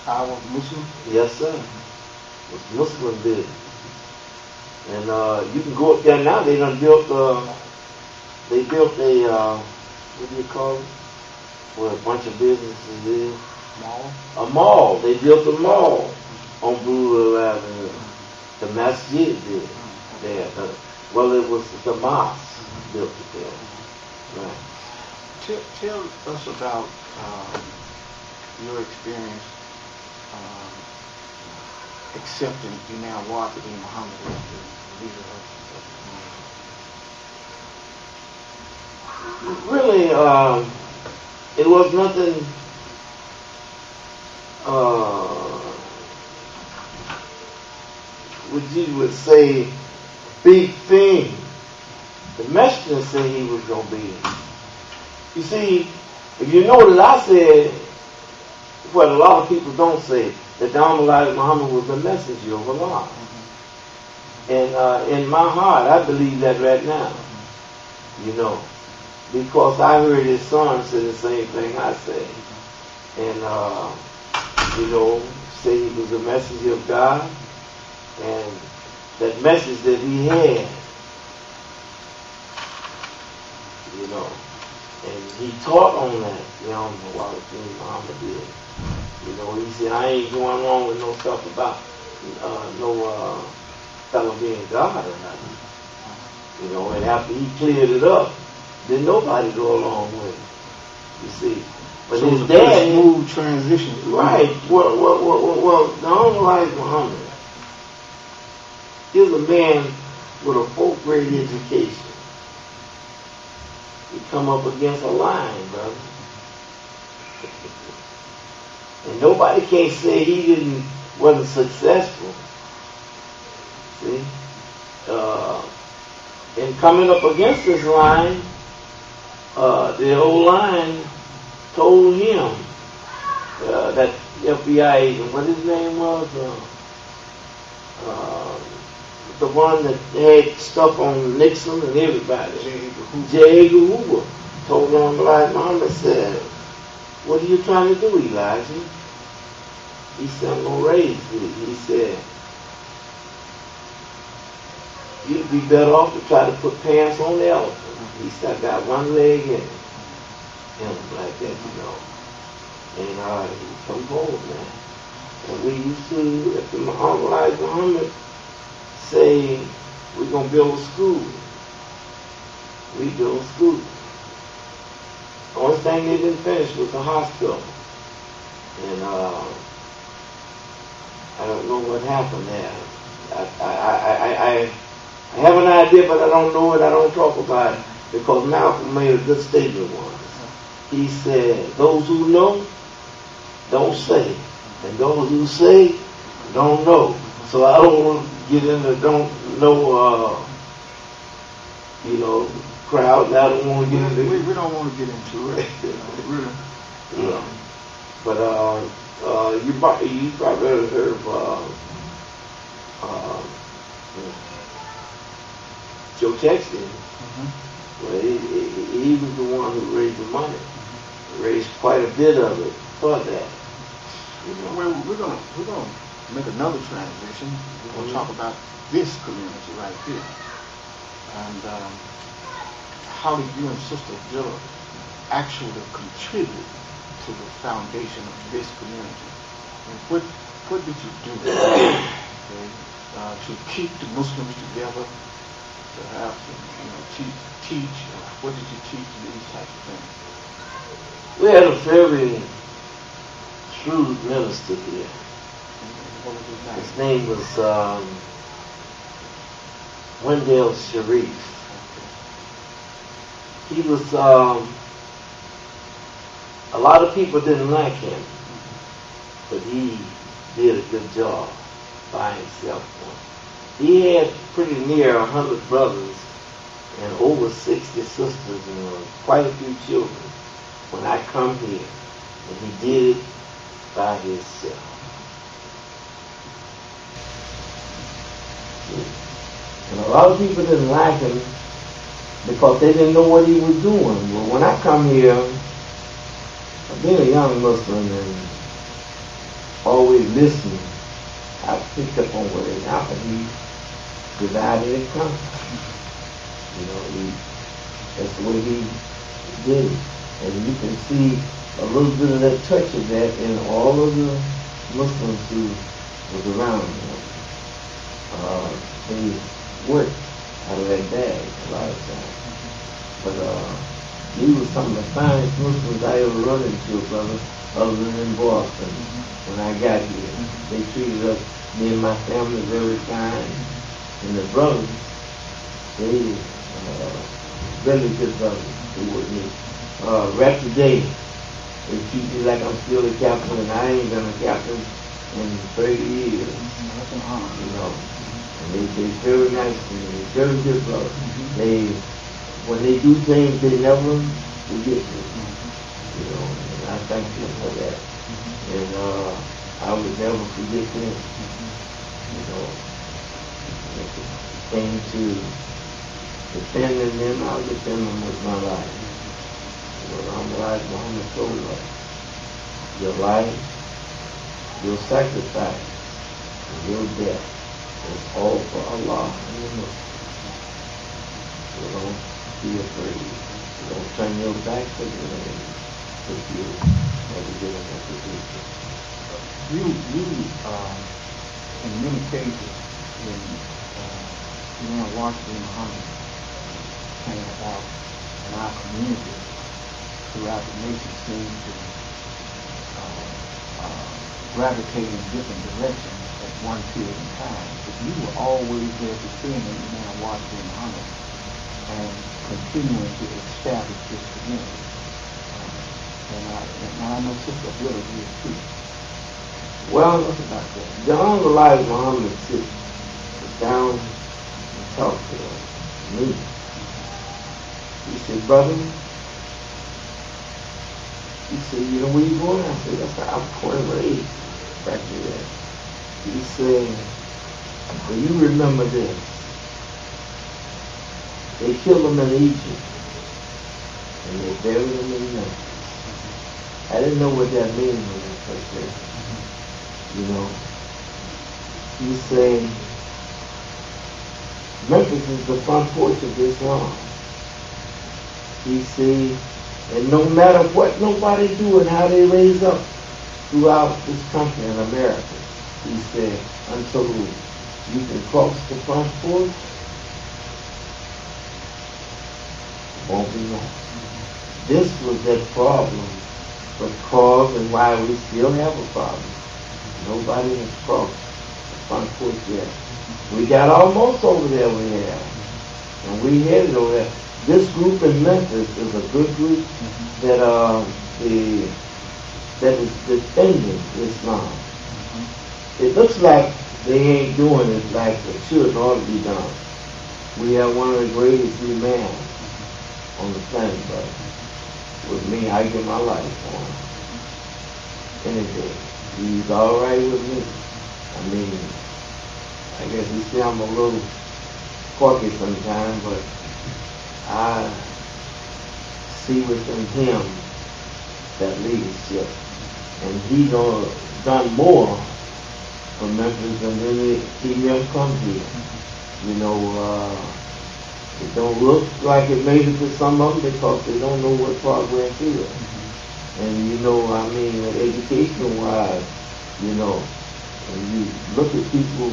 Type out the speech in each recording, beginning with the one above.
Our Muslim? Yes, sir. It was Muslim business. And you can go up there now. They done built a what do you call it? Where a bunch of businesses is. Mall? A mall. They built a mall on Blue Avenue. The masjid did there. Well, it was the mosque built it there. Right. Tell us about your experience accepting Imam W.D. Mohammed as the leader of the Really, it was nothing what you would say big thing. The messenger said he was going to be. You see, if you know that I said what a lot of people don't say, that Elijah Muhammad was the messenger of Allah. And in my heart, I believe that right now. You know, because I heard his son say the same thing I say. And, you know, say he was a messenger of God. And that message that he had, you know, and he taught on that, you know, what Muhammad did. You know, he said, I ain't going along with no stuff about no fellow being God or nothing. You know, and after he cleared it up, then nobody go along with it. You see. But so his dad, smooth transition. Right. Well, the Elijah Muhammad is a man with a 4th grade education. He come up against a lion, brother. And nobody can't say he wasn't successful. See? And coming up against this lion, the old lion told him that F.B.I. agent, what his name was, the one that had stuff on Nixon and everybody, J. Edgar Hoover, told Elijah Muhammad, said, what are you trying to do, Elijah? He said, I'm going to raise you. He said, you'd be better off to try to put pants on the elephant. He said, I got one leg in it. And like that, you know. And he come forward, man. And we used to, if the Elijah Muhammad say, we're going to build a school. We build a school. The only thing they didn't finish was the hospital. And I don't know what happened there. I have an idea, but I don't know it. I don't talk about it. Because Malcolm made a good statement once. He said, those who know, don't say. And those who say, don't know. So I don't want to get into don't know, you know, crowd. I don't want to get into we don't want to get into it. Really. Yeah. But you probably heard of Joe Texas. Well, he was the one who raised the money. Raised quite a bit of it for that. You know, well, we're gonna make another transition. We're gonna talk about this community right here, and how did you and Sister Dilla actually contribute to the foundation of this community? And what did you do to keep the Muslims together? To have to teach. What did you teach these types of things? We had a very shrewd minister here. What was his name? His name was Wendell Sharif. He was, a lot of people didn't like him, but he did a good job by himself. He had pretty near 100 brothers and over 60 sisters and quite a few children when I come here. And he did it by himself. And a lot of people didn't like him because they didn't know what he was doing. Well, when I come here, I've been a young Muslim, and always listening, I picked up on what had happened. He divided and conquered. You know, that's the way he did it. And you can see a little bit of that touch of that in all of the Muslims who was around him. They worked out of that bag a lot of times. But he was some of the finest Muslims I ever run into, brother, other than in Boston when I got here. They treated us, me and my family, very fine. And the brothers, they really good brothers who were with me. Right today, they treat me like I'm still a captain, and I ain't been a captain in 30 years. You know, and they very nice to me, very good brothers. They, when they do things, they never forget me. You know, and I thank them for that. And I would never forget them. You know, if it came to defending them, I'll defend them with my life. Muhammad told us, your life, your sacrifice, and your death is all for Allah and the Muslims. So don't be afraid. Don't turn your back to the enemy if you never get in that position. You in many cases, when Imam Washington Muhammad came about in our community, throughout the nation seems to gravitate in different directions at one period in time. But you were always there defending Imam Washington Muhammad and continuing to establish this community. And I know Sister Ability is too. Well, about that. the Honorable Muhammad sit down and talk to me. He said, brother, he said, you know where you going? I said, that's how I'm born and raised back there. He said, well, you remember this. They killed him in Egypt, and they buried him in Memphis. I didn't know what that means when I first read it. You know, he said, Memphis is the front porch of Islam. He said, and no matter what nobody do and how they raise up throughout this country in America, he said, until you can cross the front porch, it won't be long. This was that problem, but cause and why we still have a problem. Nobody has crossed the front porch yet. We got almost over there, we have. And we headed over there. This group in Memphis is a good group that is defending Islam. It looks like they ain't doing it like it should or ought to be done. We have one of the greatest imams on the planet, but with me, I give my life for him any day. He's all right with me. I mean, I guess you see I'm a little quirky sometimes, but I see within him that leadership. And he done more for Memphis than any female come here. You know, it don't look like it made it to some of them because they don't know what progress is. And you know, I mean, educational-wise, you know, when you look at people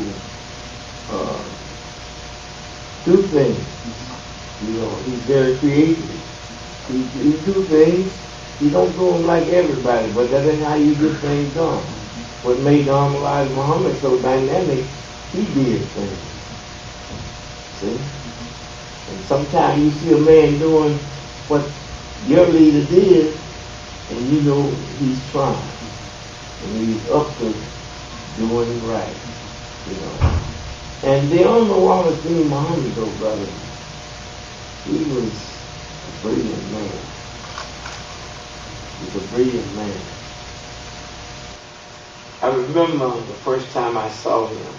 do things, you know, he's very creative. He do things, he don't do them like everybody, but that ain't how you get things done. What made Elijah Muhammad so dynamic, he did things. See? And sometimes you see a man doing what your leader did, and you know he's trying. And he's up to doing right, you know. And the only one was being Muhammad, though, brother. He was a brilliant man. He was a brilliant man. I remember the first time I saw him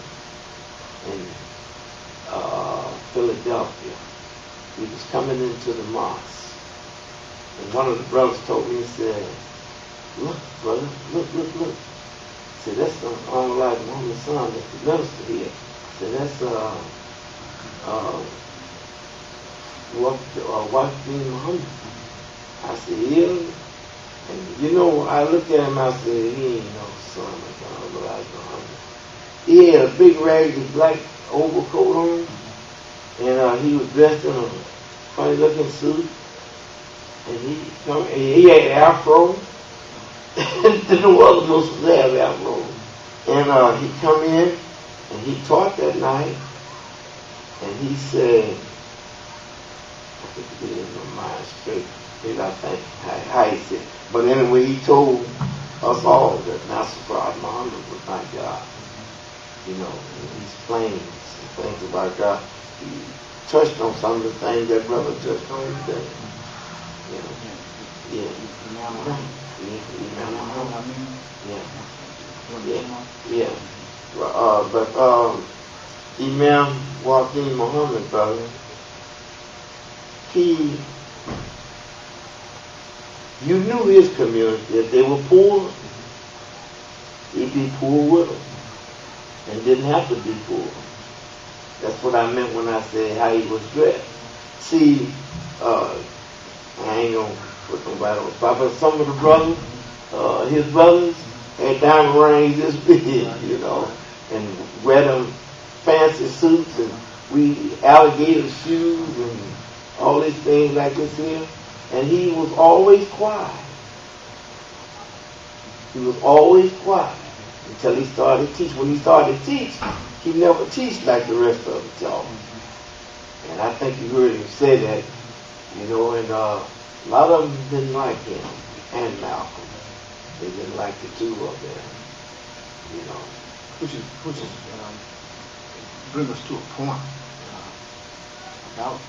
in Philadelphia. He was coming into the mosque. And one of the brothers told me, he said, look, brother, look. said, that's the Elijah Muhammad's son, that's the minister here. Said, that's Washington Muhammad. I said, yeah. And you know, I looked at him, I said, he ain't no son of Elijah Muhammad. He had a big raggedy black overcoat on, and he was dressed in a funny looking suit. And he had an afro. No other Muslims have afro. And he come in and he taught that night, and he said, I think he did it in my mind straight. Maybe I think how he said. But anyway, he told us all that Master Prophet Muhammad was not God. You know, and he explained some things about God. He touched on some of the things that brother touched on today. You know. Yeah. Yeah. But Imam W.D. Mohammed, brother, you knew his community. If they were poor, he'd be poor with them. And didn't have to be poor. That's what I meant when I said how he was dressed. See, I ain't gonna put nobody on the spot, but some of the brothers, his brothers, had diamond rings this big, you know, and wear them fancy suits and alligator shoes and all these things like this here. And he was always quiet. He was always quiet until he started to teach. When he started to teach, he never teach like the rest of the y'all. And I think you heard him say that, you know, and a lot of them didn't like him and Malcolm. They didn't like the two of them, you know. Which is bring us to a point about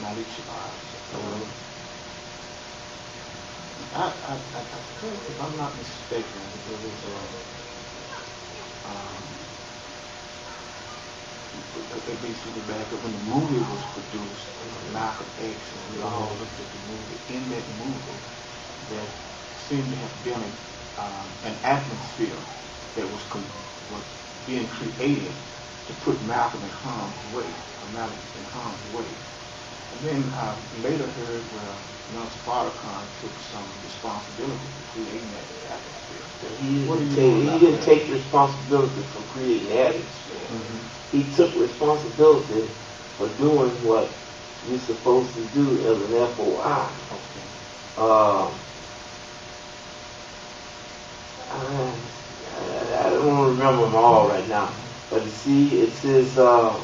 Malik Shabazz. I think, if I'm not mistaken, there was basically back up when the movie was produced, Malcolm X, and we all looked at the movie. In that movie, there seemed to have been an atmosphere that was being created to put Malcolm in harm's way, And then I later heard where Minister Farrakhan took some responsibility for creating that atmosphere. He didn't take responsibility for creating the atmosphere. Mm-hmm. He took responsibility for doing what you're supposed to do as an F.O.I. Okay. I don't want to remember them all right now, but you see, it says to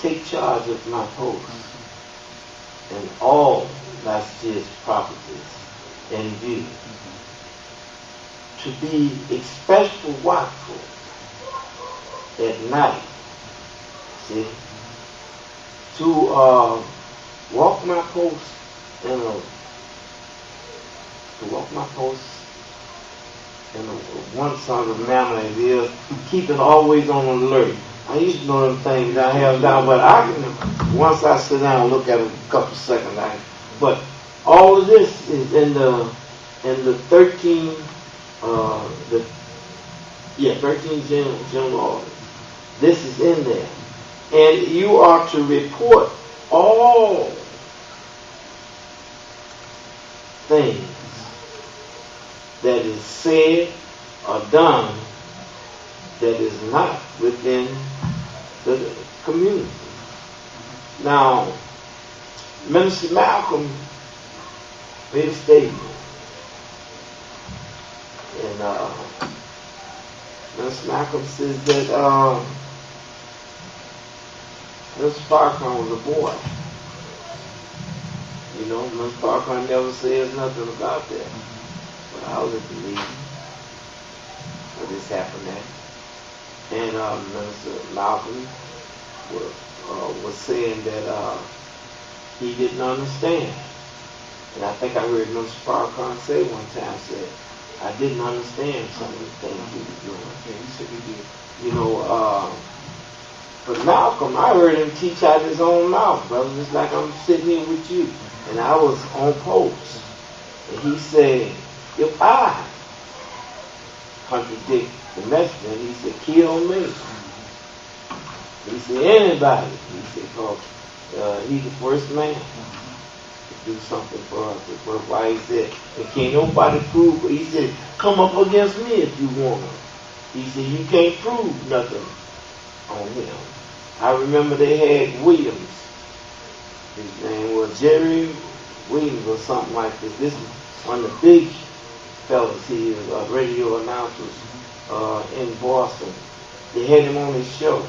take charge of my post and all last year's properties in view, to be especially watchful at night, see, to walk my post in one sort of manner it is, keep it always on alert. I used to know them things I have down, but I can, once I sit down and look at it a couple of seconds, but all of this is in the 13 general order. This is in there. And you are to report all things that is said or done that is not within the community. Now, Minister Malcolm made a statement, and Minister Malcolm says that Mr. Farrakhan was a boy. You know, Mr. Farrakhan never says nothing about that. But I was at the meeting where this happened at. And Minister Malcolm was saying that he didn't understand. And I think I heard Minister Farrakhan say one time, said, I didn't understand some of the things he was doing. Yeah, he said he did. You know, but Malcolm, I heard him teach out his own mouth, brother, just like I'm sitting here with you. And I was on post. And he said, if I contradict the messenger. He said, kill me. He said, anybody. He said, because he's the first man to do something for us. That's why he said, and can't nobody prove it. He said, come up against me if you want to. He said, you can't prove nothing on him. I remember they had Williams. His name was Jerry Williams or something like this. This is one of the big fellas. He is a radio announcer in Boston. They had him on his show.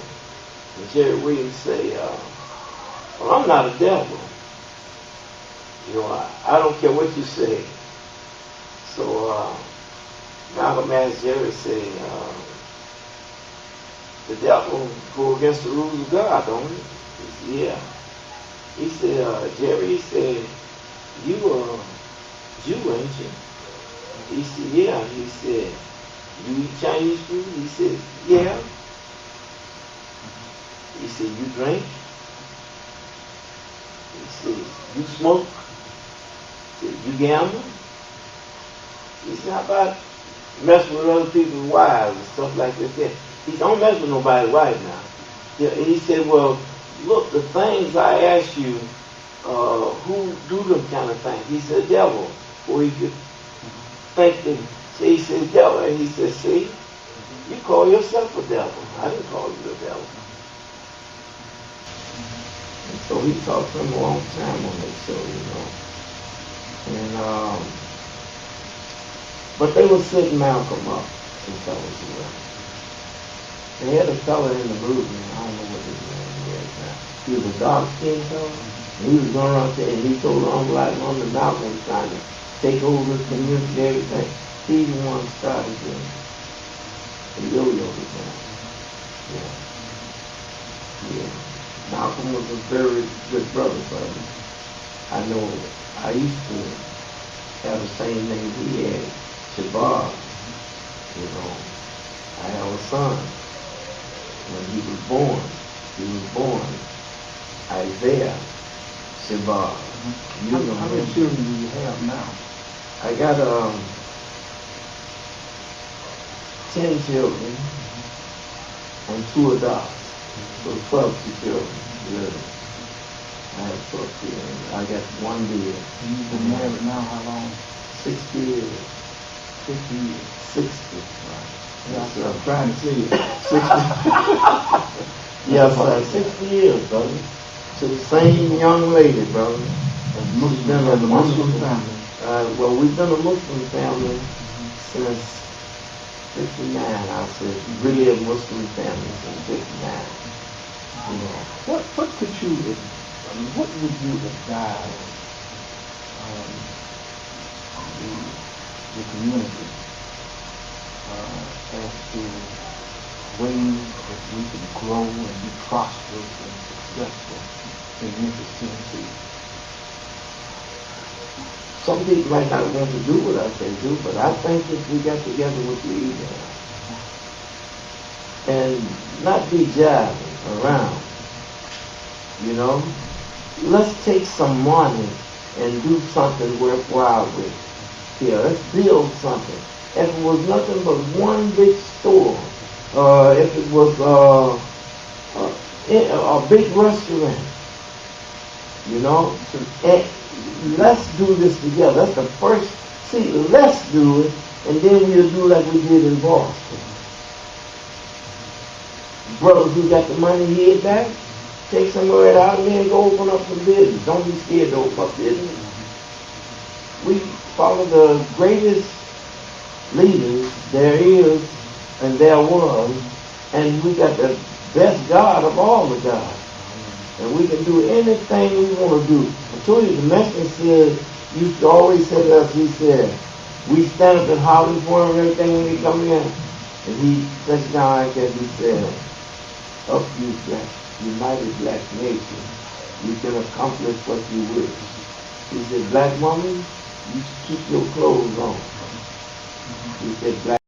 And Jerry Williams said, well, I'm not a devil. You know, I don't care what you say. So Malcolm asked Jerry, said, the devil go against the rules of God, don't he? He said, yeah. He said, Jerry, he said, you are Jew, ain't you? He said, yeah. He said, you eat Chinese food? He said, yeah. He said, you drink? He said, you smoke? He said, you gamble? He said, how about messing with other people's wives and stuff like that? He said, don't mess with nobody's wife now. Yeah, and he said, well, look, the things I asked you, who do them kind of things? He said, devil. Or he could think that, he said, devil. And he said, see, you call yourself a devil. I didn't call you a devil. And so he talked to him a long time on that show, you know. And, but they were setting Malcolm up, some fellas around. They had a fella in the movement, I don't know what his name is now. He was a dark-skinned fella. And he was going around there, and he told on black woman Malcolm was trying to take over the community and everything. He the one started doing it. And yo-yo was down. Yeah. Yeah. Malcolm was a very good brother for me. I know I used to have the same name he had, Shabazz. You know, I have a son. When he was born Izzah Kariem. How many children do you have now? I got 10 children and 2 adults. So 12 children. Really. I have 12 children. I got 1 year. And you've been married now how long? 60 years. 50 years. 60. Right. Yes, sir. I'm trying to see it. 60. Yes, 60 years, brother. To the same young lady, brother. We've been a Muslim family. Well, we've been a Muslim family since 59. I said, really a Muslim family since 59. You know. What could you, what would you advise the community as to ways that we can grow and be prosperous and successful in this Tennessee? Some people might not want to do what I say do, but I think if we got together with the email and not be jiving around, you know, let's take some money and do something worthwhile with here. Let's build something. If it was nothing but one big store, if it was a big restaurant, you know, let's do this together. That's the first. See, let's do it, and then we'll do like we did in Boston. Brothers who got the money here back, take some of it out and then go open up some business. Don't be scared to open up business. We follow the greatest leaders there is and there was, and we got the best God of all the gods. And we can do anything we want to do. I told you, the messenger said, used to always say to us, he said, we stand up and holler for him and everything when he come in. And he sits down like that, he said, up you black, united black nation, you can accomplish what you wish. He said, black woman, you keep your clothes on. He said, black